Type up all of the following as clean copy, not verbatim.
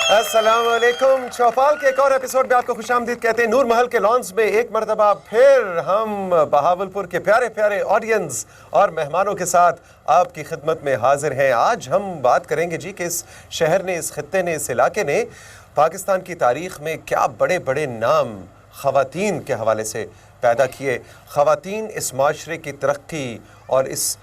अस्सलामुअलैकुम। चौपाल के एक और एपिसोड में आपको खुशामदीद कहते हैं। नूर महल के लॉन्स में एक मरतबा फिर हम बहावलपुर के प्यारे प्यारे ऑडियंस और मेहमानों के साथ आपकी खिदमत में हाजिर हैं। आज हम बात करेंगे जी कि इस शहर ने, इस खित्ते ने, इस इलाके ने पाकिस्तान की तारीख़ में क्या बड़े बड़े नाम ख़वातीन के हवाले से पैदा किए। ख़वातीन इस माशरे की तरक्की और इस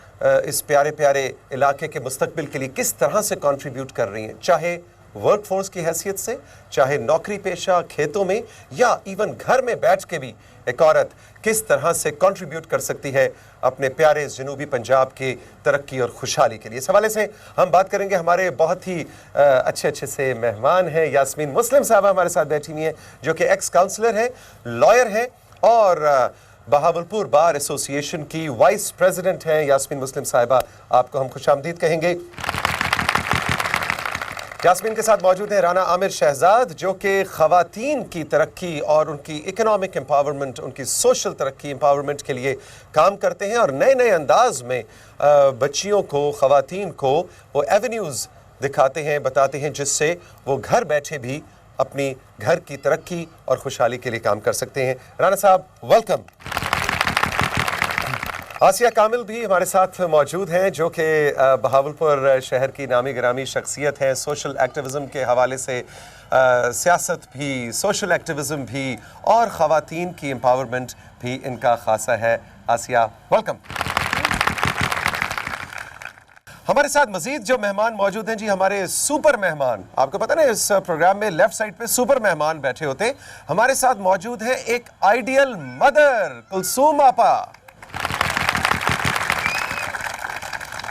प्यारे प्यारे इलाके के मुस्तकबिल के लिए किस तरह से कंट्रीब्यूट कर रही हैं, चाहे वर्क फोर्स की हैसियत से, चाहे नौकरी पेशा खेतों में, या इवन घर में बैठ के भी एक औरत किस तरह से कंट्रीब्यूट कर सकती है अपने प्यारे जनूबी पंजाब की तरक्की और खुशहाली के लिए। इस हवाले से हम बात करेंगे। हमारे बहुत ही अच्छे से मेहमान हैं। यास्मीन मुस्लिम साहबा हमारे साथ बैठी हुई हैं, जो कि एक्स काउंसलर हैं, लॉयर हैं और बहावलपुर बार एसोसिएशन की वाइस प्रेसिडेंट हैं। यास्मीन मुस्लिम साहिबा, आपको हम खुशामदीद कहेंगे। यास्मीन के साथ मौजूद है राना आमिर शहजाद, जो कि ख़वातीन की तरक्की और उनकी इकोनॉमिक एम्पावरमेंट, उनकी सोशल तरक्की एम्पावरमेंट के लिए काम करते हैं और नए नए अंदाज में बच्चियों को, ख़वातीन को वो एवेन्यूज़ दिखाते हैं, बताते हैं, जिससे वो घर बैठे भी अपनी घर की तरक्की और खुशहाली के लिए काम कर सकते हैं। राना साहब, वेलकम। आसिया कामिल भी हमारे साथ मौजूद हैं, जो कि बहावलपुर शहर की नामी गिरामी शख्सियत हैं। सोशल एक्टिविज़म के हवाले से सियासत भी, सोशल एक्टिविज़म भी और ख़वातीन की एम्पावरमेंट भी इनका खासा है। आसिया, वेलकम। हमारे साथ मजीद जो मेहमान मौजूद हैं जी, हमारे सुपर मेहमान। आपको पता ना, इस प्रोग्राम में लेफ्ट साइड पे सुपर मेहमान बैठे होते हैं। हमारे साथ मौजूद है एक आइडियल मदर, कुलसूम आपा।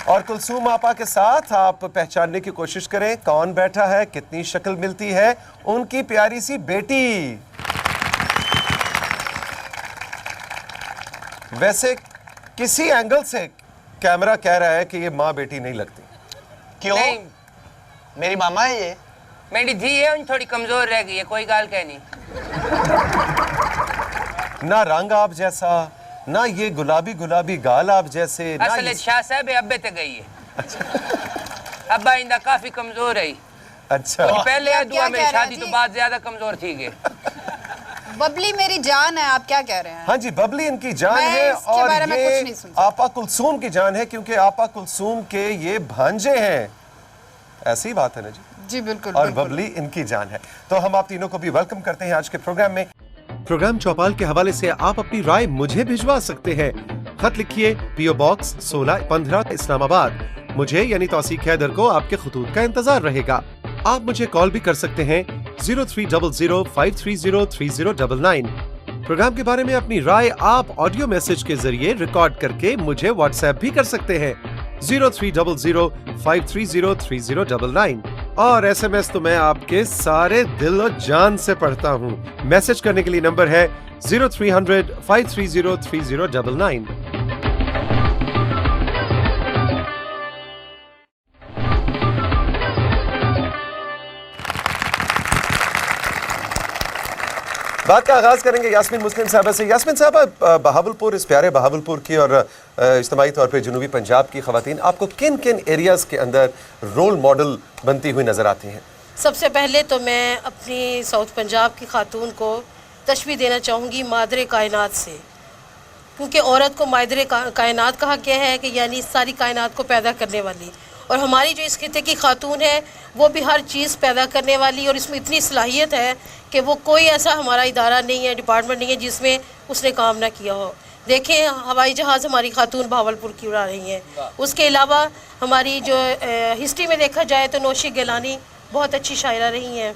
और कुलसूम आपा के साथ आप पहचानने की कोशिश करें कौन बैठा है, कितनी शक्ल मिलती है, उनकी प्यारी सी बेटी। वैसे किसी एंगल से कैमरा कह रहा है कि ये माँ बेटी नहीं लगती। क्यों? नहीं, मेरी मामा है ये। मेरी धी है, उन थोड़ी कमजोर रह गई है, कोई गाल कह नहीं। ना रंग आप जैसा, ना ये गुलाबी गुलाबी गाल आप जैसे। असल शाह साहब अब्बे ते गई है। अब्बा इंदा काफी कमजोर है। अच्छा, पहले दुआ मेरी शादी तो बाद ज्यादा कमजोर थी गए। बबली मेरी जान है, आप क्या कह रहे हैं? हाँ जी, बबली इनकी जान है और ये आपा कुलसूम की जान है, क्योंकि आपा कुलसूम के ये भांजे हैं। ऐसी बात है ना जी? जी बिल्कुल। और बबली इनकी जान है। तो हम आप तीनों को भी वेलकम करते हैं आज के प्रोग्राम में। प्रोग्राम चौपाल के हवाले से आप अपनी राय मुझे भिजवा सकते हैं। खत लिखिए, PO बॉक्स 1615 इस्लामाबाद। मुझे यानी तौसीक हैदर को आपके खतूत का इंतजार रहेगा। आप मुझे कॉल भी कर सकते हैं 030053030099। प्रोग्राम के बारे में अपनी राय आप ऑडियो मैसेज के जरिए रिकॉर्ड करके मुझे व्हाट्सएप भी कर सकते हैं 030053030099। और SMS तो मैं आपके सारे दिल और जान से पढ़ता हूँ। मैसेज करने के लिए नंबर है 030053030099। बात का आगाज करेंगे यास्मीन मुस्लिम साहबा से। यास्मीन साहबा, बहावलपुर, इस प्यारे बहावलपुर की और इज्तिमाई तौर पे जनूबी पंजाब की ख़वातीन आपको किन किन एरियाज़ के अंदर रोल मॉडल बनती हुई नज़र आती हैं? सबसे पहले तो मैं अपनी साउथ पंजाब की खातून को तशबीह देना चाहूँगी मादरे कायनात से, क्योंकि औरत को मादरे कायनात कहा गया है कि यानी सारी कायनात को पैदा करने वाली। और हमारी जो इस खित्ते की खातून है वो भी हर चीज़ पैदा करने वाली, और इसमें इतनी सलाहियत है कि वो कोई ऐसा हमारा इदारा नहीं है, डिपार्टमेंट नहीं है जिसमें उसने काम ना किया हो। देखें, हवाई जहाज़ हमारी खातून बहावलपुर की उड़ा रही हैं। उसके अलावा हमारी जो हिस्ट्री में देखा जाए तो नौशी गिलानी बहुत अच्छी शायरा रही हैं।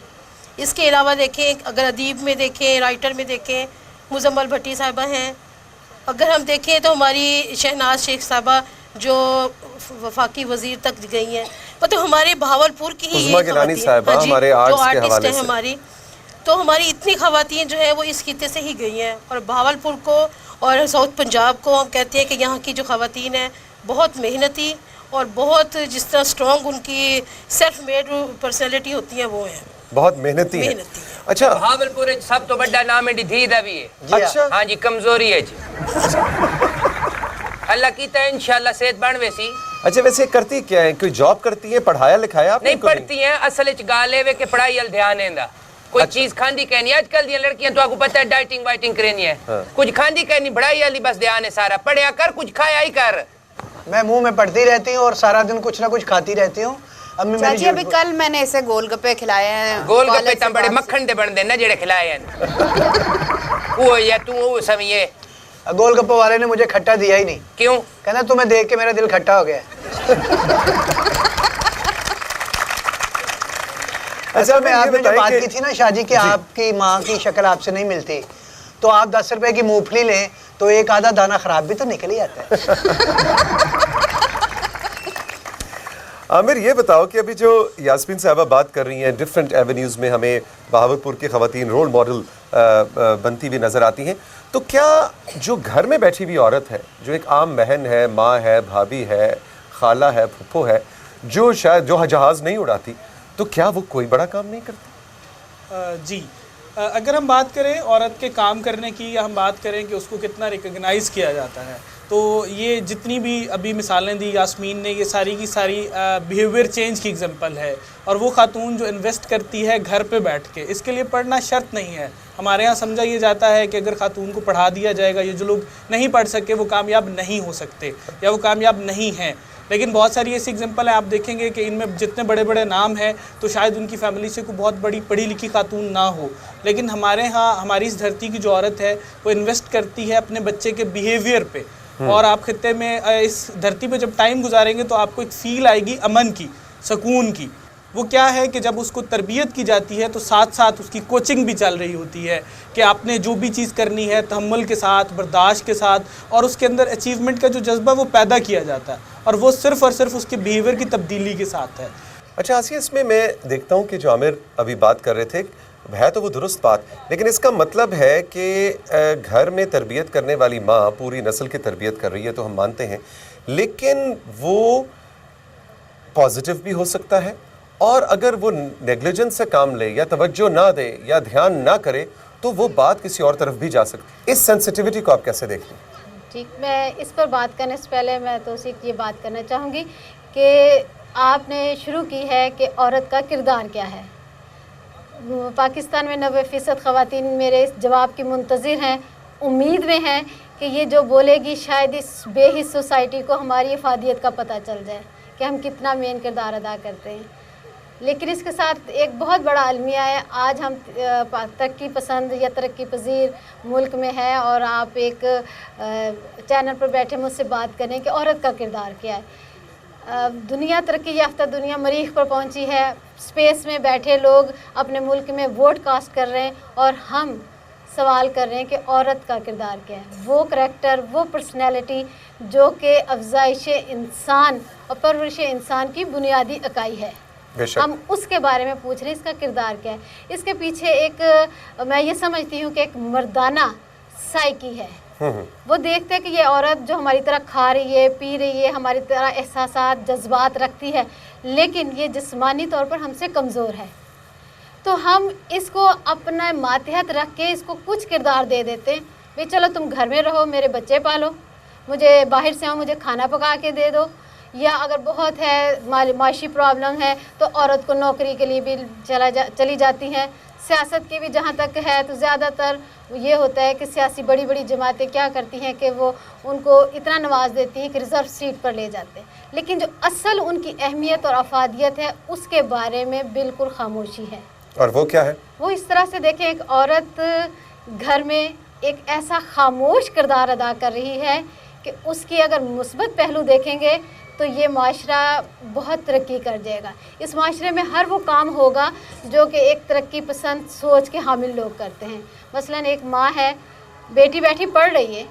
इसके अलावा देखें, अगर अदीब में देखें, राइटर में देखें, मुजम्मल भट्टी साहिबा हैं। अगर हम देखें तो हमारी शहनाज शेख साहिबा जो वफाकी वजीर तक गई हैं, मतलब हमारे बहावलपुर की ही हमारे जो आर्टिस्ट हैं हमारी, तो हमारी इतनी ख़वातीन जो है वो इस खित्ते से ही गई हैं। और बहावलपुर को और साउथ पंजाब को हम कहते हैं कि यहाँ की जो ख़वातीन हैं बहुत मेहनती और बहुत जिस तरह स्ट्रॉन्ग उनकी सेल्फ मेड पर्सनैलिटी होती है वो है, बहुत मेहनती है। अच्छा, बहावलपुर सब तो बड़ा नाम है धी दा भी है। अच्छा, हाँ जी, कमजोरी है जी। अल्लाह की तो इंशाल्लाह सेहत बन वैसी अच्छा वैसे करती क्या है, कोई जॉब करती है, पढ़ाया लिखाया आपने? नहीं पढ़ती हैं, असल च गाल है कि पढ़ाई अल ध्यान है कोई चीज खांदी कहनी। आजकल दी लड़कियां तो आपको पता है डाइटिंग वाइटिंग करनी है, कुछ खांदी कहनी, पढ़ाई वाली बस ध्यान है सारा, पढ़िया कर कुछ खाया ही कर। मैं मुंह में पढ़ती रहती हूँ और सारा दिन कुछ ना कुछ खाती रहती हूँ। अम्मी मेरी चाची अभी कल मैंने इसे गोलगप्पे खिलाए हैं। गोलगप्पे तो बड़े मक्खन दे बन दे ना जेड़े खिलाए हैं वो या तू वो समझे। गोलगप्पे वाले ने मुझे खट्टा दिया ही नहीं। क्यों? कहना तुम्हें देख के मेरा दिल खट्टा हो गया। अच्छा मैं आपने जो बात की थी ना शाजी की, आपकी माँ की शक्ल आपसे नहीं मिलती, तो आप 10 रुपए की मूंगफली लें तो एक आधा दाना खराब भी तो निकल ही आता है। आमिर ये बताओ कि अभी जो यास्मीन साहबा बात कर रही हैं, डिफरेंट एवेन्यूज़ में हमें बहावलपुर की ख़वातीन रोल मॉडल बनती हुई नज़र आती हैं, तो क्या जो घर में बैठी हुई औरत है, जो एक आम बहन है, माँ है, भाभी है, खाला है, फुप्पो है, जो शायद जो जहाज़ नहीं उड़ाती, तो क्या वो कोई बड़ा काम नहीं करती? जी, अगर हम बात करें औरत के काम करने की, या हम बात करें कि उसको कितना रिकग्नाइज़ किया जाता है, तो ये जितनी भी अभी मिसालें दी यास्मीन ने, ये सारी की सारी बिहेवियर चेंज की एग्जांपल है। और वो खातून जो इन्वेस्ट करती है घर पे बैठ के, इसके लिए पढ़ना शर्त नहीं है। हमारे यहाँ समझा ये जाता है कि अगर खातून को पढ़ा दिया जाएगा, ये जो लोग नहीं पढ़ सके वो कामयाब नहीं हो सकते या वो कामयाब नहीं हैं। लेकिन बहुत सारी ऐसी एग्जांपल है, आप देखेंगे कि इनमें जितने बड़े बड़े नाम हैं तो शायद उनकी फैमिली से कोई बहुत बड़ी पढ़ी लिखी खातून ना हो, लेकिन हमारे यहाँ हमारी इस धरती की जो औरत है वो इन्वेस्ट करती है अपने बच्चे के बिहेवियर पे। और आप खित्ते में इस धरती पे जब टाइम गुजारेंगे तो आपको एक फील आएगी अमन की, सुकून की। वो क्या है कि जब उसको तरबियत की जाती है तो साथ साथ उसकी कोचिंग भी चल रही होती है कि आपने जो भी चीज़ करनी है तहम्मुल के साथ, बर्दाश्त के साथ, और उसके अंदर अचीवमेंट का जो जज्बा वो पैदा किया जाता है, और वो सिर्फ़ और सिर्फ उसके बिहेवियर की तब्दीली के साथ है। अच्छा आसिया, इसमें मैं देखता हूँ कि जो आमिर अभी बात कर रहे थे, है तो वो दुरुस्त बात, लेकिन इसका मतलब है कि घर में तरबियत करने वाली माँ पूरी नस्ल की तरबियत कर रही है, तो हम मानते हैं, लेकिन वो पॉजिटिव भी हो सकता है, और अगर वो नेग्लिजेंस से काम ले या तवज्जो ना दे या ध्यान ना करे तो वो बात किसी और तरफ भी जा सकती है। इस सेंसिटिविटी को आप कैसे देखते हैं? ठीक, मैं इस पर बात करने से पहले मैं तो सिर्फ ये बात करना चाहूँगी कि आपने शुरू की है कि औरत का किरदार क्या है। पाकिस्तान में 90% ख़वातीन मेरे इस जवाब की मुंतज़िर हैं, उम्मीद में हैं कि ये जो बोलेगी शायद इस बेहिस सोसाइटी को हमारी इफ़ादियत का पता चल जाए कि हम कितना मेन किरदार अदा करते हैं। लेकिन इसके साथ एक बहुत बड़ा अलमिया है। आज हम तरक्की पसंद या तरक्की पजीर मुल्क में है, और आप एक चैनल पर बैठे मुझसे बात करें कि औरत का किरदार क्या है। दुनिया तरक्की याफ्ता दुनिया मरीख पर पहुंची है, स्पेस में बैठे लोग अपने मुल्क में वोट कास्ट कर रहे हैं, और हम सवाल कर रहे हैं कि औरत का किरदार क्या है। वो करैक्टर, वो पर्सनैलिटी जो कि अफजाइश इंसान और परवरिश इंसान की बुनियादी इकाई है, हम उसके बारे में पूछ रहे हैं। इसका किरदार क्या है? इसके पीछे एक मैं ये समझती हूँ कि एक मर्दाना साइकी है। वो देखते हैं कि ये औरत जो हमारी तरह खा रही है, पी रही है, हमारी तरह एहसासात, जज्बात रखती है, लेकिन ये जिस्मानी तौर पर हमसे कमज़ोर है, तो हम इसको अपना मातहत रख के इसको कुछ किरदार दे देते हैं। भाई चलो तुम घर में रहो, मेरे बच्चे पालो, मुझे बाहर से आओ, मुझे खाना पका के दे दो, या अगर बहुत है माशी प्रॉब्लम है तो औरत को नौकरी के लिए भी चली जाती हैं। सियासत की भी जहाँ तक है तो ज़्यादातर ये होता है कि सियासी बड़ी बड़ी जमातें क्या करती हैं कि वो उनको इतना नवाज देती हैं कि रिज़र्व सीट पर ले जाते हैं, लेकिन जो असल उनकी अहमियत और अफादियत है उसके बारे में बिल्कुल खामोशी है। और वो क्या है? वो इस तरह से देखें, एक औरत घर में एक ऐसा खामोश किरदार अदा कर रही है कि उसकी अगर मुस्बत पहलू देखेंगे तो ये माशरा बहुत तरक्की कर जाएगा। इस माशरे में हर वो काम होगा जो कि एक तरक्की पसंद सोच के हामिल लोग करते हैं। मसलन एक माँ है, बेटी बैठी पढ़ रही है,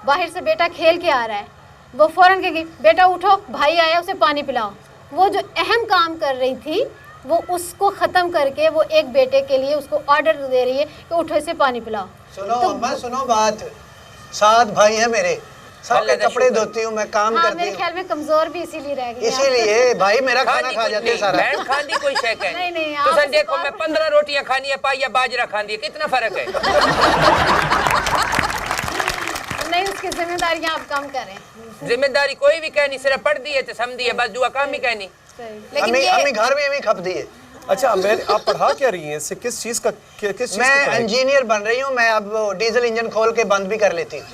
बाहर से बेटा खेल के आ रहा है, वो फ़ौरन कहेगी बेटा उठो, भाई आया उसे पानी पिलाओ। वो जो अहम काम कर रही थी वो उसको ख़त्म करके वो एक बेटे के लिए उसको ऑर्डर दे रही है कि उठो इसे पानी पिलाओ। सुनो अम्मा, सुनो बात, 7 भाई हैं मेरे, सबके कपड़े धोती हूँ मैं, काम करती हूँ। मेरे ख्याल में कमजोर भी इसीलिए रह गई, इसीलिए भाई मेरा खाना खा जाते हैं सारा। बहन खांदी कोई शय है नहीं, तो सन देखो मैं 15 रोटियां खानी है, पाई या बाजरा खानी है, कितना फर्क है? नहीं, उसके की जिम्मेदारियां आप कम करें। जिम्मेदारी कोई भी कहनी, सिर्फ पढ़ दी है तो समझी है, बस दुआ काम ही कहनी। लेकिन हमें घर में खप दी है। अच्छा, आप पढ़ा क्या रही हैं? इससे किस चीज का किस चीज मैं इंजीनियर बन रही हूँ। मैं अब डीजल इंजन खोल के बंद भी कर लेती हूँ।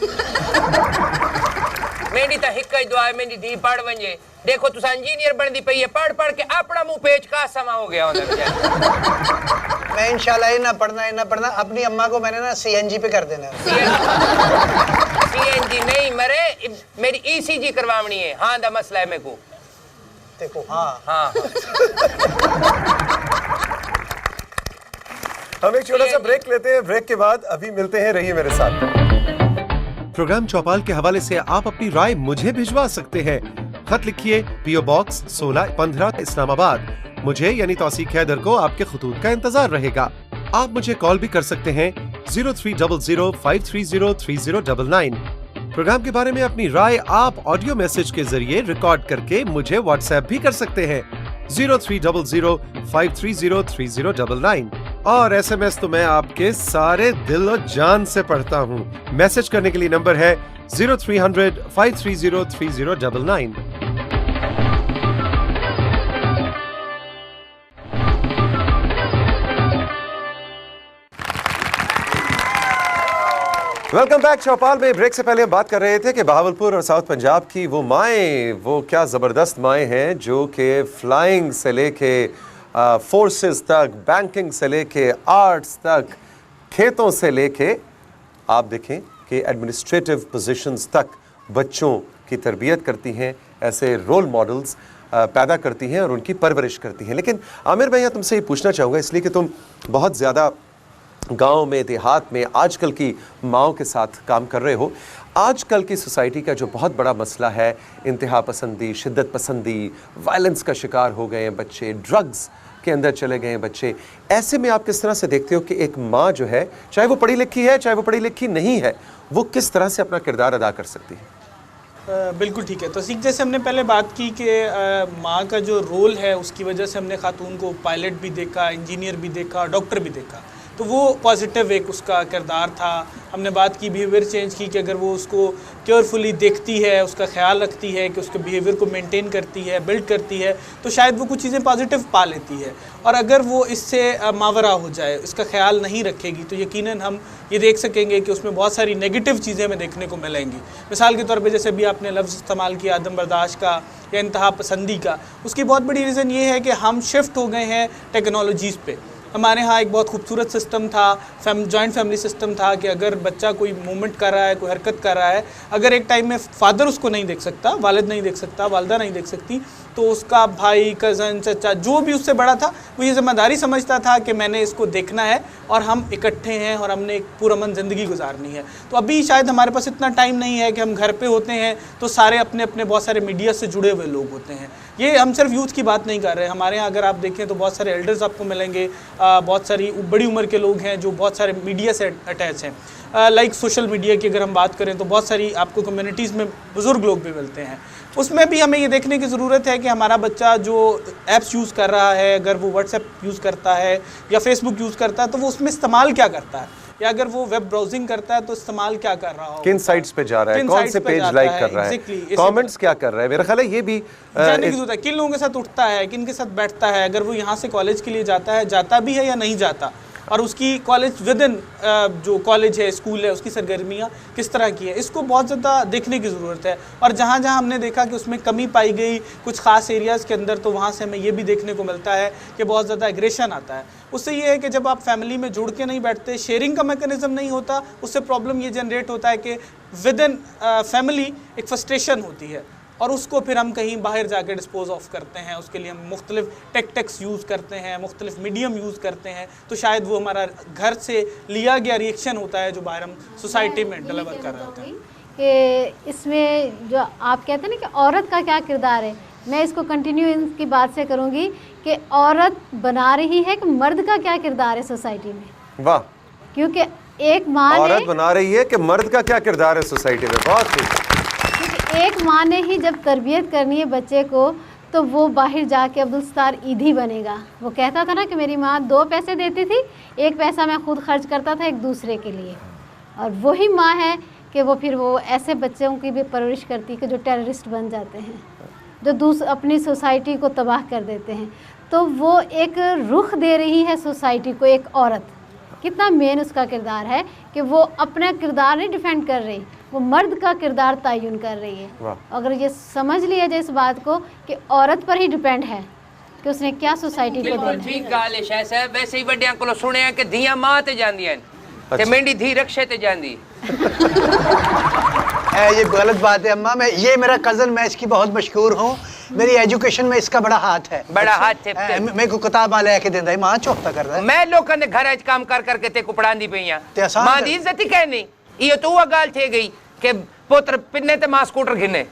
मेरी तो हिक ही दुआ है, मेरी धी पढ़ वंजे। देखो तुसा इंजीनियर बन दी पई है, पढ़ पढ़ के अपना मुंह पेच का समा हो गया होता। मैं इंशाल्लाह ये ना पढ़ना। अपनी अम्मा को मैंने ना सीएनजी पे कर देना है। सीएनजी नहीं मरे, मेरी ईसीजी करवावनी है। हाँ दा मसला है मेरे को। देखो हाँ हाँ हम एक छोटा सा ब्रेक लेते हैं। ब्रेक के बाद अभी मिलते हैं, रहिए मेरे साथ। प्रोग्राम चौपाल के हवाले से आप अपनी राय मुझे भिजवा सकते हैं। खत लिखिए, PO बॉक्स 1615 इस्लामाबाद। मुझे यानी तौसीक हैदर को आपके खुतूत का इंतजार रहेगा। आप मुझे कॉल भी कर सकते हैं 030053030099। प्रोग्राम के बारे में अपनी राय आप ऑडियो मैसेज के जरिए रिकॉर्ड करके मुझे व्हाट्सएप भी कर सकते हैं 030053030099। और SMS तो मैं आपके सारे दिल और जान से पढ़ता हूँ। मैसेज करने के लिए नंबर है 030053030099। Welcome back. चौपाल में ब्रेक से पहले हम बात कर रहे थे कि बहावलपुर और साउथ पंजाब की वो माएँ, वो क्या ज़बरदस्त माएँ हैं जो कि फ्लाइंग से लेके फोर्सेस तक, बैंकिंग से लेके आर्ट्स तक, खेतों से लेके आप देखें कि एडमिनिस्ट्रेटिव पोजीशंस तक बच्चों की तरबियत करती हैं। ऐसे रोल मॉडल्स पैदा करती हैं और उनकी परवरिश करती हैं। लेकिन आमिर भैया, तुमसे ये पूछना चाहूँगा इसलिए कि तुम बहुत ज़्यादा गांव में, देहात में आजकल की माओं के साथ काम कर रहे हो। आजकल की सोसाइटी का जो बहुत बड़ा मसला है, इंतहा पसंदी, शिद्दत पसंदी, वायलेंस का शिकार हो गए हैं बच्चे, ड्रग्स के अंदर चले गए हैं बच्चे। ऐसे में आप किस तरह से देखते हो कि एक माँ जो है, चाहे वो पढ़ी लिखी है चाहे वो पढ़ी लिखी नहीं है, वो किस तरह से अपना किरदार अदा कर सकती है? बिल्कुल ठीक है। तो जैसे हमने पहले बात की कि माँ का जो रोल है उसकी वजह से हमने खातून को पायलट भी देखा, इंजीनियर भी देखा, डॉक्टर भी देखा। तो वो पॉजिटिव एक उसका किरदार था। हमने बात की बिहेवियर चेंज की कि अगर वो उसको केयरफुली देखती है, उसका ख्याल रखती है, कि उसके बिहेवियर को मेंटेन करती है, बिल्ड करती है, तो शायद वो कुछ चीज़ें पॉजिटिव पा लेती है। और अगर वो इससे मावरा हो जाए, इसका ख्याल नहीं रखेगी, तो यकीनन हम ये देख सकेंगे कि उसमें बहुत सारी नेगेटिव चीज़ें हमें देखने को मिलेंगी। मिसाल के तौर पे जैसे भी आपने लफ्ज़ इस्तेमाल किया आदम बर्दाश्त का या इंतहा पसंदी का, उसकी बहुत बड़ी रीज़न ये है कि हम शिफ्ट हो गए हैं टेक्नोलॉजीज़ पे। हमारे यहाँ एक बहुत खूबसूरत सिस्टम था, जॉइंट फैमिली सिस्टम था कि अगर बच्चा कोई मूवमेंट कर रहा है, कोई हरकत कर रहा है, अगर एक टाइम में फादर उसको नहीं देख सकता, वालिद नहीं देख सकता, वालदा नहीं देख सकती, तो उसका भाई, कज़न, चचा, जो भी उससे बड़ा था, वो ये जिम्मेदारी समझता था कि मैंने इसको देखना है और हम इकट्ठे हैं और हमने एक पुरअमन ज़िंदगी गुजारनी है। तो अभी शायद हमारे पास इतना टाइम नहीं है कि हम घर पे होते हैं तो सारे अपने अपने बहुत सारे मीडिया से जुड़े हुए लोग होते हैं। ये हम सिर्फ यूथ की बात नहीं कर रहे हैं। हमारे यहाँ अगर आप देखें तो बहुत सारे एल्डर्स आपको मिलेंगे, बहुत सारी बड़ी उम्र के लोग हैं जो बहुत सारे मीडिया से अटैच हैं। लाइक सोशल मीडिया की अगर हम बात करें तो बहुत सारी आपको कम्युनिटीज़ में बुज़ुर्ग लोग भी मिलते हैं। उसमें भी हमें ये देखने की ज़रूरत है कि हमारा बच्चा जो ऐप्स यूज़ कर रहा है, अगर वो व्हाट्सएप यूज़ करता है या फेसबुक यूज़ करता है, तो वो उसमें इस्तेमाल क्या करता है, या अगर वो वेब ब्राउजिंग करता है तो इस्तेमाल क्या कर रहा हो, किन साइट्स पे जा रहा है, कौन से पेज लाइक कर रहा है, कमेंट्स क्या कर रहा है। मेरा ख्याल है ये भी जानने की जरूरत है, किन लोगों के साथ उठता है, किन के साथ बैठता है, अगर वो यहाँ से कॉलेज के लिए जाता भी है या नहीं जाता, और उसकी कॉलेज विद इन जो कॉलेज है, स्कूल है, उसकी सरगर्मियाँ किस तरह की है, इसको बहुत ज़्यादा देखने की ज़रूरत है। और जहाँ जहाँ हमने देखा कि उसमें कमी पाई गई कुछ ख़ास एरियाज़ के अंदर, तो वहाँ से हमें ये भी देखने को मिलता है कि बहुत ज़्यादा एग्रेशन आता है। उससे ये है कि जब आप फैमिली में जुड़ के नहीं बैठते, शेयरिंग का मैकेनिज़्म नहीं होता, उससे प्रॉब्लम ये जनरेट होता है कि विद इन फैमिली एक फ्रस्ट्रेशन होती है और उसको फिर हम कहीं बाहर जाकर डिस्पोज ऑफ करते हैं। उसके लिए हम मुख्तलिफ टेक्टिक्स यूज़ करते हैं, मुख्तलिफ मीडियम यूज़ करते हैं, तो शायद वो हमारा घर से लिया गया रिएक्शन होता है जो बाहर हम सोसाइटी में डिलीवर कर रहे होते हैं। कि इसमें जो आप कहते हैं ना कि औरत का क्या किरदार है, मैं इसको कंटिन्यू इनकी बात से करूँगी कि औरत बना रही है कि मर्द का क्या किरदार है सोसाइटी में। वाह, क्योंकि एक माँ औरत बना रही है कि मर्द का क्या किरदार है सोसाइटी में। बहुत ठीक। एक माँ ने ही जब तरबियत करनी है बच्चे को, तो वो बाहर जाके अब्दुल सत्तार ईदी बनेगा। वो कहता था ना कि मेरी माँ 2 पैसे देती थी, 1 पैसा मैं खुद खर्च करता था एक दूसरे के लिए। और वही माँ है कि वो फिर वो ऐसे बच्चों की भी परवरिश करती है कि जो टेररिस्ट बन जाते हैं, जो अपनी सोसाइटी को तबाह कर देते हैं। तो वो एक रुख दे रही है सोसाइटी को, एक औरत कितना मेन उसका किरदार है कि वो अपना किरदार नहीं डिफेंड कर रही, वो मर्द का किरदार तयन कर रही है। अगर ये समझ लिया जाए इस बात को कि औरत पर ही डिपेंड है कि उसने क्या सोसाइटी को बिल्कुल देना ठीक गल है शाह साहब। वैसे ही वड्डियां कोलों सुनिया कि धियां मां ते जांदियां ते मेंढी धी रक्षे ते जांदी। ये गलत बात है अम्मा। ये मेरा कज़न, मैं इसकी बहुत मशहूर हूँ, मेरी एजुकेशन में इसका बड़ा हाथ है। बड़ा हाथ है। मेरे को किताब वाले लेके देंदा है, मां चौकता करदा है। मैं लोकां दे घर च काम कर करके ते को पढ़ांदी पईयां, मां दी इज्जत ही कहनी। ये तो वो गाल थे गई कि पुत्र पिन्ने ते मां स्कूटर घिने।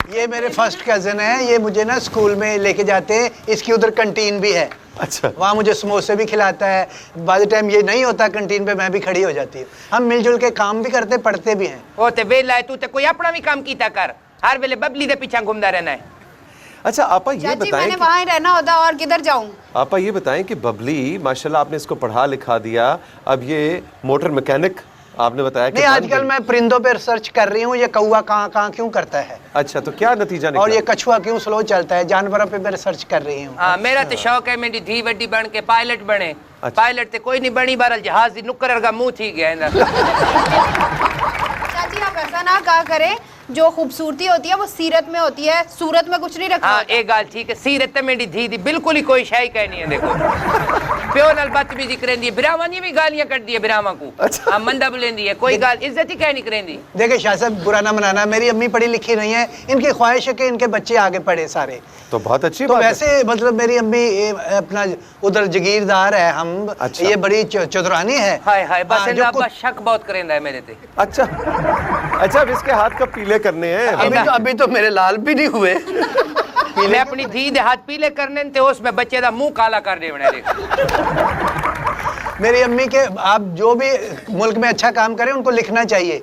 ये मेरे फर्स्ट कज़न है, ये मुझे ना स्कूल में लेके जाते हैं, इसकी उधर कंटीन भी है। अच्छा, वहाँ मुझे समोसे भी खिलाता है। बाय द टाइम ये नहीं होता कंटीन पे, मैं भी खड़ी हो जाती हूँ। हम मिलजुल के काम भी करते, पढ़ते भी हैं। ओ ते वेला है, तू ते कोई अपना भी काम कीता कर, हर वेले बबली दे पीछे घूमदा रहना है। अच्छा आपा ये चाची बताएं मैंने वहाँ ही रहना होता और किधर जाऊँ। आपा ये बताएं कि बबली माशाल्लाह आपने इसको पढ़ा लिखा दिया, अब ये मोटर मैकेनिक आपने बताया कि नहीं, आजकल मैं परिंदों पे रिसर्च कर रही हूँ, ये कौवा कहाँ क्यों करता है। अच्छा, तो क्या नतीजा निकला? और ये कछुआ क्यों स्लो चलता है, जानवरों पे मैं रिसर्च कर रही हूँ। हाँ, मेरा तो शौक है मेरी धी वड्डी बन के पायलट बने। पायलट ते कोई नहीं बनी, बहरहाल जहाज दी नुक्कर वर्गा मुंह थी गया इंदा। चाची आप ऐसा ना कहा करें, जो खूबसूरती होती है वो सीरत में होती है, सूरत में कुछ नहीं रखा। हाँ, एक गाल ठीक है, सीरत ते मेरी धी दी बिल्कुल ही कोई शाही कहनी है। देखो प्यो नाल बदतमीजी करेंदी है, बिरावां दी भी गालियां कटदी है बिरावां को। अच्छा। हाँ, मंदा बुलेंदी है, कोई गाल इज्जत ही कहनी करेंदी। देखिए शाह साहब, बुरा ना मनाना, मेरी अम्मी पढ़ी लिखी नहीं है, इनकी ख्वाहिश है कि इनके बच्चे आगे पढ़े सारे। तो बहुत अच्छी तो बात है। वैसे मतलब मेरी अम्मी अपना उधर जगीरदार है, हम अच्छा। ये बड़ी चतुरानी है। हाय हाय, बस हाँ, इंदा अब्बा शक बहुत करेंदा है मेरे ते। अच्छा अच्छा, अब इसके हाथ कब पीले करने हैं? अभी तो मेरे लाल भी नहीं हुए। मैं अपनी धी दे हाथ पीले करने ते उसमें बच्चे दा मुंह काला कर देवना। मेरी अम्मी के, आप जो भी मुल्क में अच्छा काम करें उनको लिखना चाहिए।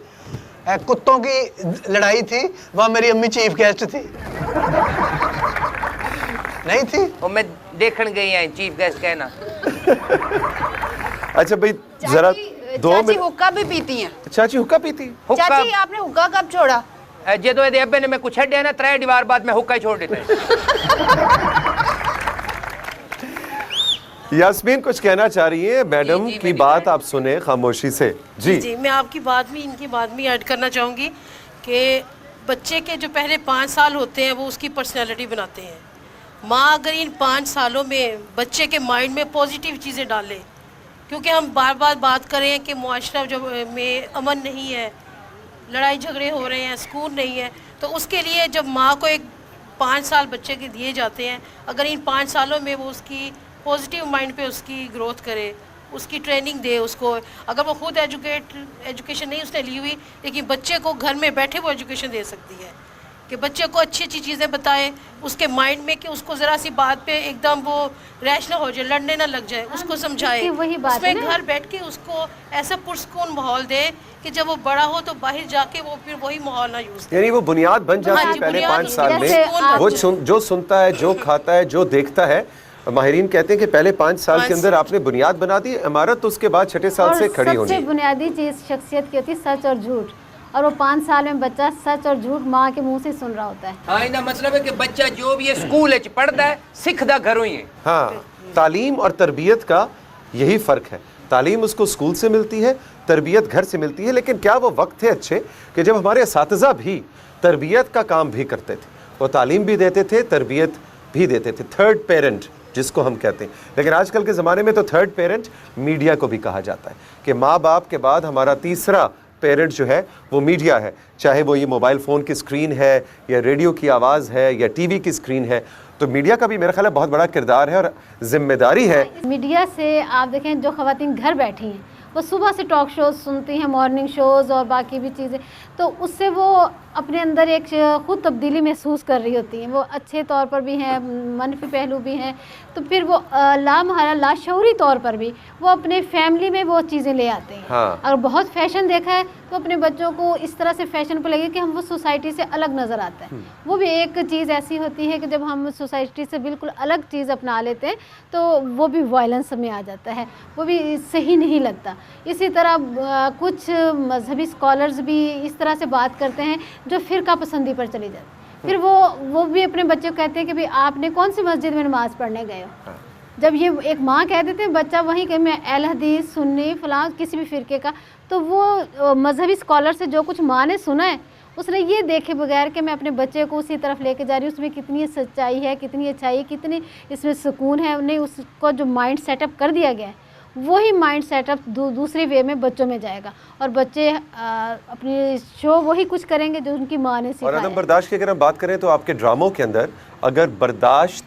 कुत्तों की लड़ाई थी, वहाँ मेरी अम्मी चीफ गेस्ट थी। नहीं थी वो मैं देखने गई है चीफ गेस्ट कहना। अच्छा भाई जरा दो चाची मिनट। हुक्का भी पीती हैं। चाची हुक्का पीती? चाची आपने हुक्का कब छोड़ा? जदों ਇਹਦੇ अब्बे ने मैं कुछ छड्या ना 3 दीवार बाद मैं हुक्का ही छोड़ देता। यास्मीन कुछ कहना चाह रही है, मैडम जी, की बात आप सुने खामोशी से। जी जी, मैं आपकी बात में इनकी बात में ऐड करना चाहूँगी कि बच्चे के जो पहले 5 साल होते हैं वो उसकी पर्सनैलिटी बनाते हैं। माँ अगर इन 5 सालों में बच्चे के माइंड में पॉजिटिव चीज़ें डाले, क्योंकि हम बार बार बात करें कि मुआशरा जो में अमन नहीं है, लड़ाई झगड़े हो रहे हैं, सुकून नहीं है, तो उसके लिए जब माँ को एक 5 साल बच्चे के दिए जाते हैं, अगर इन 5 सालों में वो उसकी पॉजिटिव माइंड पे उसकी ग्रोथ करे, उसकी ट्रेनिंग दे उसको। अगर वो खुद एजुकेशन नहीं उसने ली हुई, लेकिन बच्चे को घर में बैठे वो एजुकेशन दे सकती है कि बच्चे को अच्छी अच्छी चीज़ें बताए उसके माइंड में, कि उसको ज़रा सी बात पे एकदम वो रैश ना हो जाए, लड़ने ना लग जाए, उसको समझाए। वही बात है उसमें ना। घर बैठ के उसको ऐसा पुरस्कून माहौल दे कि जब वो बड़ा हो तो बाहर जाके वो फिर वही माहौल ना यूज़ करे। यानी वो बुनियाद बन जाती हाँ है जी, पहले बुनियाद 5 साल में। जैसे वो जो सुनता है, जो खाता है, जो देखता है, माहिरीन कहते हैं कि पहले 5 साल के अंदर आपने बुनियाद बना दी इमारत, तो उसके बाद 6ठे साल से खड़ी होनी सबसे है। बुनियादी चीज शख्सियत की होती है सच और झूठ, और वो 5 साल में बच्चा सच और झूठ माँ के मुंह से सुन रहा होता है। हाँ, इनका मतलब है कि बच्चा जो भी स्कूल पढ़ता है सीखदा घरों ही है। हाँ, तालीम और तरबियत का यही फ़र्क है। तालीम उसको स्कूल से मिलती है, तरबियत घर से मिलती है। लेकिन क्या वो वक्त थे अच्छे कि जब हमारे असातिज़ा भी तरबियत का काम भी करते थे, वो तालीम भी देते थे, तरबियत भी देते थे, थर्ड पेरेंट जिसको हम कहते हैं। लेकिन आजकल के ज़माने में तो थर्ड पेरेंट मीडिया को भी कहा जाता है कि माँ बाप के बाद हमारा तीसरा पेरेंट जो है वो मीडिया है, चाहे वो ये मोबाइल फ़ोन की स्क्रीन है या रेडियो की आवाज़ है या टीवी की स्क्रीन है। तो मीडिया का भी मेरा ख्याल है बहुत बड़ा किरदार है और जिम्मेदारी है। मीडिया से आप देखें जो ख़वातीन घर बैठी हैं वो सुबह से टॉक शोज सुनती हैं, मॉर्निंग शोज़ और बाकी भी चीज़ें, तो उससे वो अपने अंदर एक खुद तब्दीली महसूस कर रही होती हैं। वो अच्छे तौर पर भी हैं, मनफी पहलू भी हैं, तो फिर वो लामहरा लाशऊरी तौर पर भी वो अपने फैमिली में वो चीज़ें ले आते हैं। हाँ। अगर बहुत फैशन देखा है तो अपने बच्चों को इस तरह से फैशन पर लगे कि हम वो सोसाइटी से अलग नज़र आता है। वो भी एक चीज़ ऐसी होती है कि जब हम सोसाइटी से बिल्कुल अलग चीज़ अपना लेते हैं तो वो भी वायलेंस में आ जाता है, वो भी सही नहीं लगता। इसी तरह कुछ मजहबी स्कॉलर्स भी इस तरह से बात करते हैं जो फ़िरका पसंदी पर चली जाती है। फिर वो भी अपने बच्चे को कहते हैं कि भाई आपने कौन सी मस्जिद में नमाज़ पढ़ने गए हो। जब ये एक माँ कह देते हैं बच्चा वहीं कहीं मैं अहले हदीस सुन्नी फलां किसी भी फ़िरके का, तो वो मजहबी स्कॉलर से जो कुछ माँ ने सुना है उसने ये देखे बगैर कि मैं अपने बच्चे को उसी तरफ लेके जा रही हूँ, उसमें कितनी सच्चाई है, कितनी अच्छाई है, कितनी इसमें सुकून है, नहीं उसको जो माइंड सेटअप कर दिया गया है वही माइंड सेटअप दूसरी वे में बच्चों में जाएगा और बच्चे अपनी शो वही कुछ करेंगे जो उनकी माँ ने सिखाया। और अदम बर्दाश्त की अगर हम बात करें तो आपके ड्रामों के अंदर अगर बर्दाश्त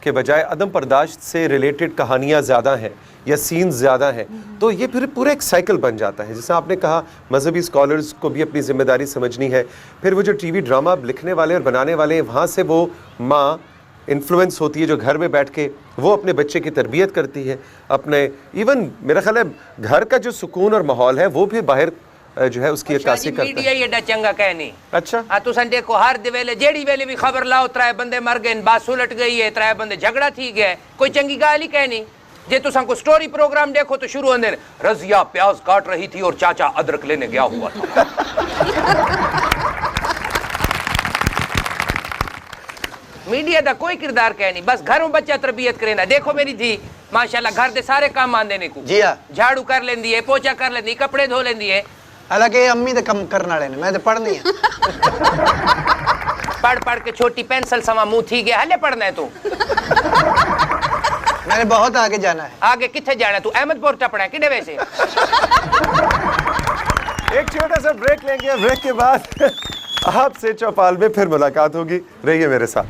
के बजाय अदम बर्दाश्त से रिलेटेड कहानियाँ ज़्यादा हैं या सीन्स ज़्यादा हैं तो ये फिर पूरा एक साइकिल बन जाता है। जैसे आपने कहा मजहबी स्कॉलर्स को भी अपनी जिम्मेदारी समझनी है, फिर वो जो टीवी ड्रामा लिखने वाले और बनाने वाले हैं वहाँ से वो माँ इन्फ्लुएंस होती है जो घर में बैठ के वो अपने बच्चे की तरबियत करती है, अपने इवन मेरा ख्याल है घर का जो सुकून और माहौल है वो भी बाहर जो है उसकी अक्कासी करता है। मीडिया ये डा चंगा कहनी। अच्छा आ तुसन देखो हर वेले जेड़ी वेले भी खबर लाओ त्राए बंदे मर गए, बात उलट गई है, त्राए बंदे झगड़ा थी गया, कोई चंगी गाल ही कहनी। जे तुसन को स्टोरी प्रोग्राम देखो तो शुरू होने रजिया प्याज काट रही थी और चाचा अदरक लेने गया हुआ था। मीडिया दा कोई किरदार कहनी, बस घर में बच्चा तरबियत करे ना। देखो मेरी धी माशाल्लाह घर दे सारे काम मान देने को, जी हाँ, झाड़ू कर लेंदी है, पोछा कर लेंदी, कपड़े धो लेंदी है। हालांकि अम्मी तो कम करने वाले ने, मैं तो पढ़नी है। पढ़ पढ़ के छोटी पेंसिल समा मुंह थी गया, हले पढ़ना है तू। मैंने बहुत आगे जाना है। आगे किथे जाना है तू? अहमदपुर टपना है किडे वैसे। एक छोटा सा ब्रेक लेंगे, ब्रेक के बाद आपसे चौपाल में फिर मुलाकात होगी, रहिए मेरे साथ।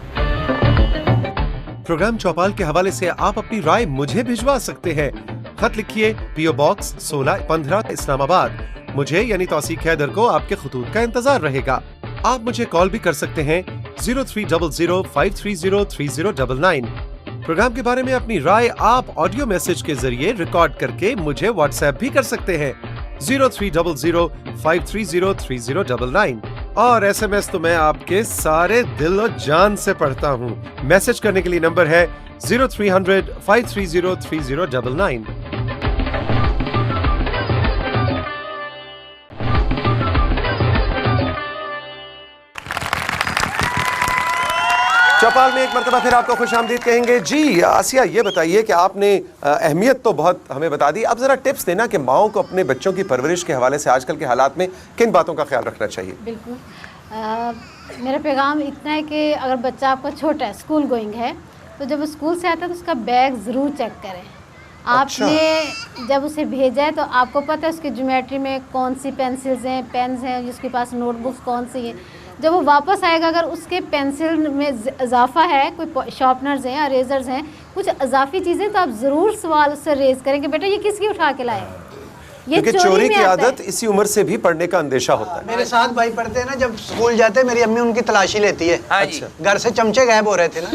प्रोग्राम चौपाल के हवाले से आप अपनी राय मुझे भिजवा सकते हैं। खत लिखिए PO Box 1615 इस्लामाबाद। मुझे यानी तौसीक हैदर को आपके खुतूत का इंतजार रहेगा। आप मुझे कॉल भी कर सकते हैं 030053030099। प्रोग्राम के बारे में अपनी राय आप ऑडियो मैसेज के जरिए रिकॉर्ड करके मुझे व्हाट्सएप भी कर सकते हैं 030053030099। और SMS तो मैं आपके सारे दिल और जान से पढ़ता हूँ। मैसेज करने के लिए नंबर है 030053030099। चौपाल में एक मरतबा फिर आपको खुशामदीद कहेंगे। जी आसिया, ये बताइए कि आपने अहमियत तो बहुत हमें बता दी, अब ज़रा टिप्स देना कि माओं को अपने बच्चों की परवरिश के हवाले से आजकल के हालात में किन बातों का ख्याल रखना चाहिए। बिल्कुल मेरा पैगाम इतना है कि अगर बच्चा आपका छोटा है, स्कूल गोइंग है, तो जब वो स्कूल से आता है तो उसका बैग ज़रूर चेक करें। आपने जब उसे भेजा है तो आपको पता है उसकी ज्योमेट्री में कौन सी पेंसिल्स हैं, पेन्स हैं, उसके पास नोटबुक्स कौन सी हैं। जब वो वापस आएगा अगर उसके पेंसिल में इजाफा है, कोई शार्पनर्स हैं, अरेजर्स हैं, कुछ इजाफी चीज़ें, तो आप ज़रूर सवाल उससे रेज करेंगे बेटा ये किसकी उठा के लाए। ये चोरी की आदत इसी उम्र से भी पढ़ने का अंदेशा होता है। मेरे साथ भाई पढ़ते हैं ना, जब स्कूल जाते हैं मेरी अम्मी उनकी तलाशी लेती है। अच्छा। घर से चमचे गायब हो रहे थे ना।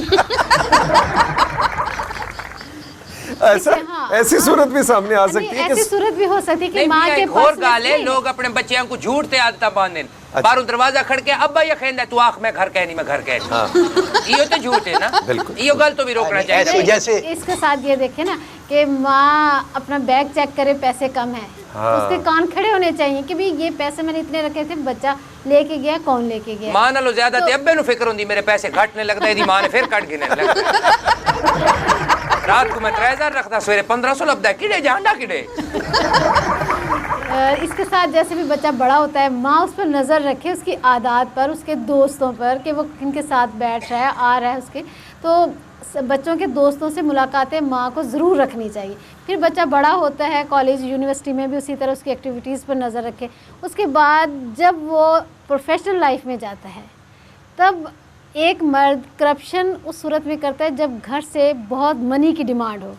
ऐसा ऐसी सूरत भी सामने आ सकती है, ऐसी सूरत भी हो सकती है कि माँ के और गाले लोग अपने बच्चों को झूठ ते आदत बांधे। बारू दरवाजा खड़के अब्बा ये कहना तू आँख में घर कहनी मैं घर कहनी, ये तो झूठ है ना। बिल्कुल ये गल तो भी रोकना चाहिए। जैसे इसके साथ ये देखे ना कि माँ अपना बैग चेक करे, पैसे कम है, उसके कान खड़े होने चाहिए कि भाई ये पैसे मैंने इतने रखे थे, बच्चा लेके गया, कौन लेके गया। मां नालों ज्यादा ते अब्बे नु फिक्र होंदी मेरे पैसे घटने लगदा है, दी मां ने फिर कट गिने लगदा। रात को मैं 3000 रखता, सवेरे 1500 लबदा, किडे जांडा किडे। इसके साथ जैसे भी बच्चा बड़ा होता है माँ उस पर नज़र रखे, उसकी आदत पर, उसके दोस्तों पर कि वो किनके साथ बैठ रहा है, आ रहा है उसके। तो बच्चों के दोस्तों से मुलाकातें माँ को ज़रूर रखनी चाहिए। फिर बच्चा बड़ा होता है, कॉलेज यूनिवर्सिटी में भी उसी तरह उसकी एक्टिविटीज़ पर नज़र रखे। उसके बाद जब वो प्रोफेशनल लाइफ में जाता है तब एक मर्द करप्शन उस सूरत में करता है जब घर से बहुत मनी की डिमांड हो।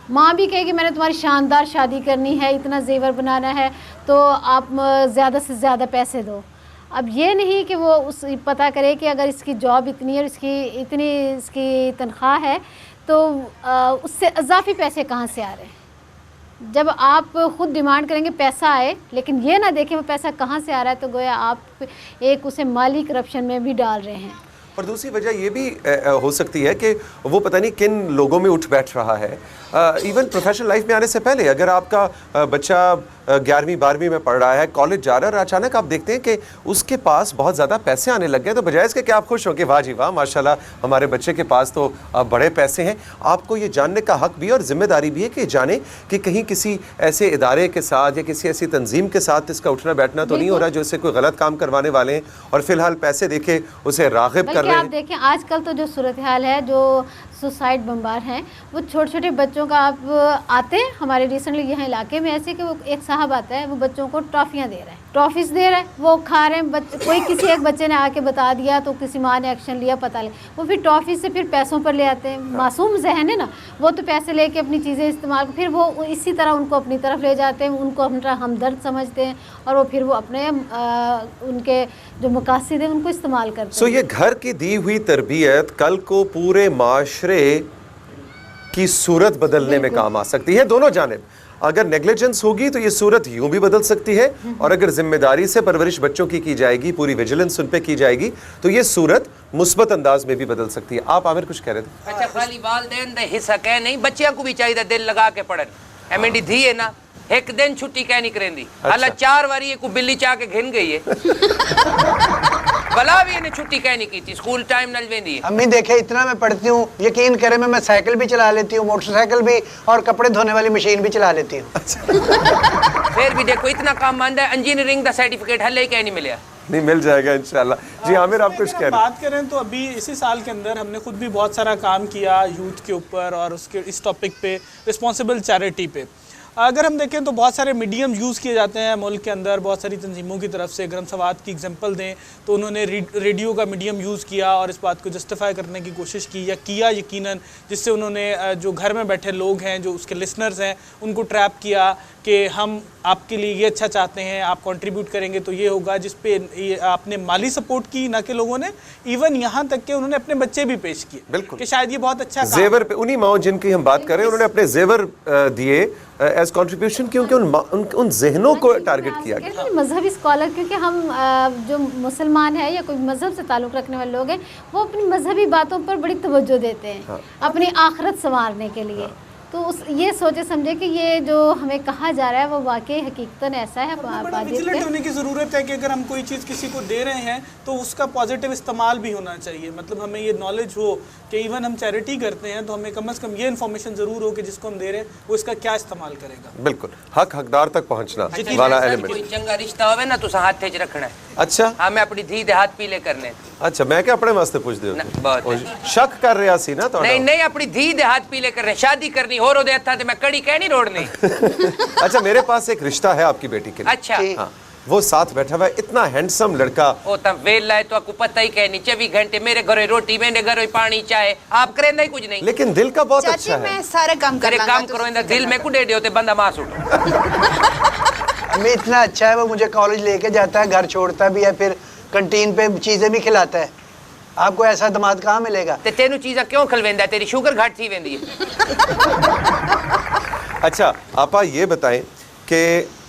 माँ भी कहे कि मैंने तुम्हारी शानदार शादी करनी है, इतना जेवर बनाना है, तो आप ज़्यादा से ज़्यादा पैसे दो। अब ये नहीं कि वो उस पता करे कि अगर इसकी जॉब इतनी है और इसकी तनख्वाह है तो उससे इजाफी पैसे कहाँ से आ रहे हैं। जब आप खुद डिमांड करेंगे पैसा आए, लेकिन ये ना देखें वो पैसा कहाँ से आ रहा है, तो गोया आप एक उसे माली करप्शन में भी डाल रहे हैं। और दूसरी वजह ये भी हो सकती है कि वो पता नहीं किन लोगों में उठ बैठ रहा है। इवन प्रोफेशनल लाइफ में आने से पहले अगर आपका बच्चा 11वीं 12वीं में पढ़ रहा है, कॉलेज जा रहा है, और अचानक आप देखते हैं कि उसके पास बहुत ज़्यादा पैसे आने लग गए, तो बजाय इसके कि आप खुश हो कि वाह जी वाह माशाल्लाह हमारे बच्चे के पास तो बड़े पैसे हैं, आपको ये जानने का हक भी और जिम्मेदारी भी है कि जाने कि कहीं किसी ऐसे इदारे के साथ या किसी ऐसी तंजीम के साथ इसका उठना बैठना तो नहीं हो रहा जो इससे कोई गलत काम करवाने वाले हैं और फिलहाल पैसे देके उसे राग़िब कर रहे हैं। आप देखें आजकल तो जो सूरत हाल है, जो सुसाइड बम्बार हैं, वो छोटे छोटे बच्चों का आप आते हैं हमारे रिसेंटली यहाँ इलाके में ऐसे कि वो एक साहब आता है, वो बच्चों को टॉफ़ियाँ दे रहा है, टॉफ़ीज़ दे रहा है, वो खा रहे हैं। कोई किसी एक बच्चे ने आके बता दिया तो किसी माँ ने एक्शन लिया, पता ले वो फिर टॉफ़ी से फिर पैसों पर ले आते हैं। मासूम जहन है ना, वो तो पैसे लेके अपनी चीज़ें इस्तेमाल, फिर वो इसी तरह उनको अपनी तरफ ले जाते हैं, उनको अपना हमदर्द समझते हैं और वो फिर वो अपने उनके जो मकासद हैं उनको इस्तेमाल करते हैं। ये घर की दी हुई तरबियत कल को पूरे माशरे की सूरत बदलने में काम आ सकती है। दोनों जानिब अगर नेग्लिजेंस होगी तो ये सूरत यूं भी बदल सकती है, और अगर जिम्मेदारी से परवरिश बच्चों की जाएगी, पूरी विजिलेंस उन पे की जाएगी, तो ये सूरत मुस्बत अंदाज में भी बदल सकती है। आप आमिर कुछ कह रहे थे? अच्छा, खाली वालिदैन दे हिस्सा कह नहीं, बच्चियां को भी चाहिए दिल लगा के पढ़न। ए मेरी धी है ना, एक दिन छुट्टी कह नहीं करेंदी, हालां 4 बारी एक बिल्ली चाह के घिन गई है भला भी इन्हें छुट्टी कह नहीं की थी, स्कूल टाइम नल वेंदी है। अम्मी देखे इतना मैं पढ़ती हूँ, यकीन करें मैं साइकिल भी चला लेती हूँ, मोटरसाइकिल भी, और कपड़े धोने वाली मशीन भी चला लेती हूँ। फिर भी देखो इतना काम मानदा है, इंजीनियरिंग का सर्टिफिकेट हले कह नहीं मिला। नहीं, मिल जाएगा इंशाल्लाह। जी आमिर, आप कुछ कह रहे हैं? बात करें तो अभी इसी साल के अंदर हमने खुद भी बहुत सारा काम किया यूथ के ऊपर और उसके इस टॉपिक पे, रिस्पॉन्सिबल चैरिटी पे। अगर हम देखें तो बहुत सारे मीडियम यूज़ किए जाते हैं मुल्क के अंदर बहुत सारी तंजीमों की तरफ से। अगर हम सवात की एग्जांपल दें तो उन्होंने रेडियो का मीडियम यूज़ किया और इस बात को जस्टिफाई करने की कोशिश की या किया यकीनन, जिससे उन्होंने जो घर में बैठे लोग हैं, जो उसके लिसनर्स हैं, उनको ट्रैप किया कि हम आपके लिए ये अच्छा चाहते हैं, आप कंट्रीब्यूट करेंगे तो ये होगा, जिस पे आपने माली सपोर्ट की, ना कि लोगों ने इवन यहाँ तक कि उन्होंने अपने बच्चे भी पेश किए। बिल्कुल, कि शायद ये बहुत अच्छा जेवर पे, उन्हीं माओ जिनकी हम बात कर रहे हैं, उन्होंने अपने जेवर दिए एज कंट्रीब्यूशन, क्योंकि उन जहनों को टारगेट किया गया। मजहबी स्कॉलर, क्योंकि हम जो मुसलमान है या कोई मजहब से ताल्लुक़ रखने वाले लोग हैं, वो अपनी मजहबी बातों पर बड़ी तवज्जो देते हैं अपनी आखिरत संवारने के लिए। तो ये सोचे समझे कि ये जो हमें कहा जा रहा है वो वाकई हकीकतन ऐसा है। विजिलेंट होने की ज़रूरत है कि अगर हम कोई चीज़ किसी को दे रहे हैं तो उसका पॉजिटिव इस्तेमाल भी होना चाहिए। मतलब हमें ये नॉलेज हो कि इवन हम चैरिटी करते हैं तो हमें कम से कम ये इन्फॉर्मेशन ज़रूर हो कि जिसको हम दे रहे हैं वो इसका क्या इस्तेमाल करेगा। बिल्कुल, हकदार तक पहुँचना वाला एलिमेंट। कोई चंगा रिश्ता होवे ना तो हाथ च रखना है। अच्छा, हाँ, मैं अपनी धी दे हाथ पीले करने। अच्छा, मैं क्या अपने वास्ते पूछ दे शक कर रहा सी ना? नहीं नहीं, अपनी धी दे हाथ पीले करने, शादी करनी हो रो दे था तो मैं कड़ी कह नहीं रोड़नी। अच्छा, मेरे पास एक रिश्ता है आपकी बेटी के लिए। अच्छा, हाँ, वो साथ बैठा हुआ है, इतना हैंडसम लड़का। ओ तब वेला है तो आपको पता ही कहनी, 24 घंटे मेरे घरे रोटी, मेरे घरे पानी, चाय, आप करें ही कुछ नहीं, लेकिन दिल का बहुत अच्छा है। मैं सारे काम करे काम करो, इंदा दिल में कुछ दे होते बंदा मास उठो। हमें इतना अच्छा है, वो मुझे कॉलेज लेके जाता है, घर छोड़ता भी है, फिर कैंटीन पे चीजें भी खिलाता है। आपको ऐसा दामाद कहाँ मिलेगा? ते तेनू चीज़ा क्यों खलवेंदा, तेरी शुगर घट थी वेंदी है। अच्छा आपा, ये बताएं कि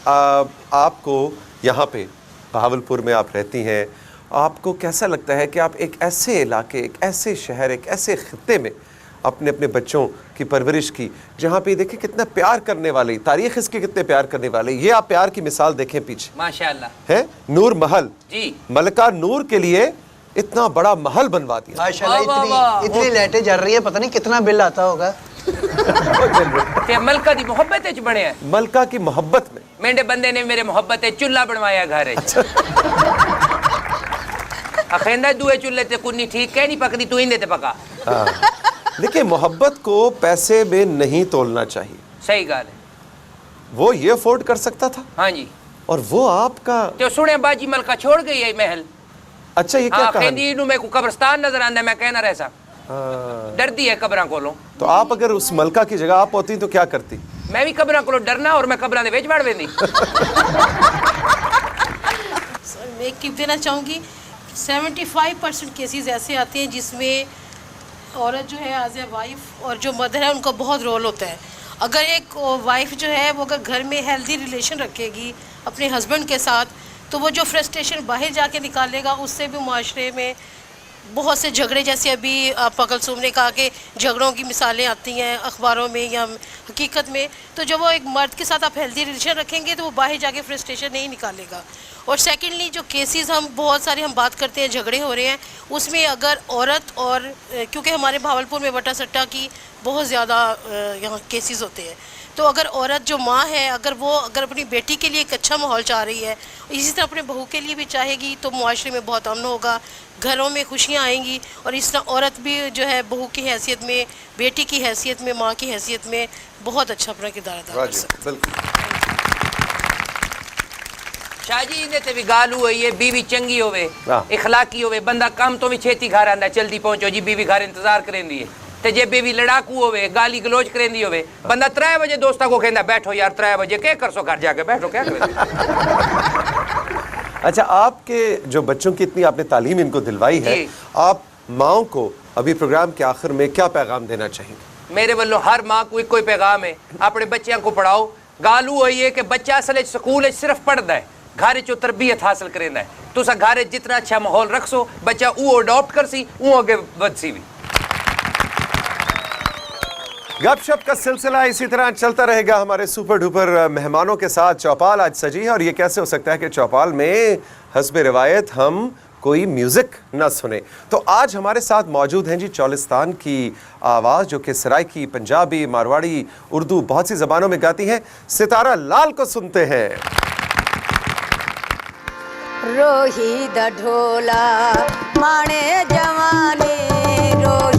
आपको यहाँ पे बहावलपुर में आप रहती हैं, आपको कैसा लगता है कि आप एक ऐसे इलाके, एक ऐसे शहर, एक ऐसे खित्ते में अपने अपने बच्चों की परवरिश की, जहाँ पे देखिए कितना प्यार करने वाले, तारीख इसके कितने प्यार करने वाले, ये आप प्यार की मिसाल देखें पीछे माशाल्लाह है। नूर महल जी, मलका नूर के लिए इतना बड़ा महल बनवा दिया माशाल्लाह। इतनी लाइटें जल रही है, पता नहीं कितना बिल आता होगा। मलका की मोहब्बत च बने हैं, मलका की मोहब्बत में मेरे बंदे ने मेरे मोहब्बत चूल्हा बनवाया घर है। अखेंदा दुए चूल्हे ते कुन्नी ठीक कह नहीं पकदी, तू इंदे ते पका। देखिए, मोहब्बत को पैसे में नहीं तोलना चाहिए। सही गाल है, वो ये अफोर्ड कर सकता था। हाँ जी, और वो आपका तो सुने बाजी मलका छोड़ गई है महल। अच्छा, ये क्या कहानी? मेरे को कब्रिस्तान नजर आंदा, मैं कहना रहसा डरती है कब्रां कोलों। तो आप अगर उस मलका की जगह आप होती तो क्या करती? मैं भी कब्रां कोलों डरना और मैं कब्रां दे विच वड़ वेंदी। मैं एक टिप देना चाहूँगी, 75% केसेस ऐसे आते हैं जिसमें औरत जो है एज ए वाइफ और जो मदर है उनका बहुत रोल होता है। अगर एक वाइफ जो है वो अगर घर में हेल्दी रिलेशन रखेगी अपने हस्बैंड के साथ, तो वो जो फ्रस्ट्रेशन बाहर जाके निकालेगा, उससे भी माशरे में बहुत से झगड़े, जैसे अभी आपा कुलसूम ने कहा कि झगड़ों की मिसालें आती हैं अखबारों में या हकीकत में, तो जब वो एक मर्द के साथ आप हेल्दी रिलेशन रखेंगे तो वो बाहर जाके फ्रस्ट्रेशन नहीं निकालेगा। और सेकेंडली जो केसेस हम बहुत सारे हम बात करते हैं झगड़े हो रहे हैं, उसमें अगर औरत और क्योंकि हमारे भावलपुर में वटा सट्टा की बहुत ज़्यादा यहाँ केसेस होते हैं, तो अगर औरत जो माँ है अगर वो अपनी बेटी के लिए एक अच्छा माहौल चाह रही है, इसी तरह अपने बहू के लिए भी चाहेगी, तो मुआशरे में बहुत अमन होगा, घरों में खुशियाँ आएंगी। और इस तरह औरत भी जो है बहू की हैसियत में, बेटी की हैसियत में, माँ की हैसियत में बहुत अच्छा अपना किरदार अदा कर सकती है। शाहजी ने ते भी गाल हुई है, बीवी चंगी होवे, इखलाकी होवे, बंदा काम तो भी छेती घर आंदा, जल्दी पहुंचो जी, बीवी घर इंतजार करेंदी है। ते जे बीवी लड़ाकू होवे, गाली गलोच करेंदी होवे, बंदा 3 बजे दोस्ता को कहंदा बैठो यार 3 बजे क्या कर सो, घर जाके बैठो क्या करें। अच्छा, आपके जो बच्चों की इतनी आपने तालीम इनको दिलवाई है, आप माओ को अभी प्रोग्राम के आखिर में क्या पैगाम देना चाहेंगे? मेरे वालों हर माँ को एक पैगाम है, अपने बच्चों को पढ़ाओ। गालू हुई है कि बच्चा असल स्कूल सिर्फ पढ़ता है, घर चो तरबियत हासिल करेंदा है। तुसा घर जितना अच्छा माहौल रखसो, बच्चा वो अडॉप्ट कर सी, वो आगे बढ़ सी भी। गपशप का सिलसिला इसी तरह चलता रहेगा हमारे सुपर डुपर मेहमानों के साथ। चौपाल आज सजी है और ये कैसे हो सकता है कि चौपाल में हस्बे रिवायत हम कोई म्यूजिक न सुने। तो आज हमारे साथ मौजूद हैं जी चौलिस्तान की आवाज़, जो कि सराइकी, पंजाबी, मारवाड़ी, उर्दू बहुत सी ज़बानों में गाती हैं। सितारा लाल को सुनते हैं। रोही द ढोला माणे जवानी रोही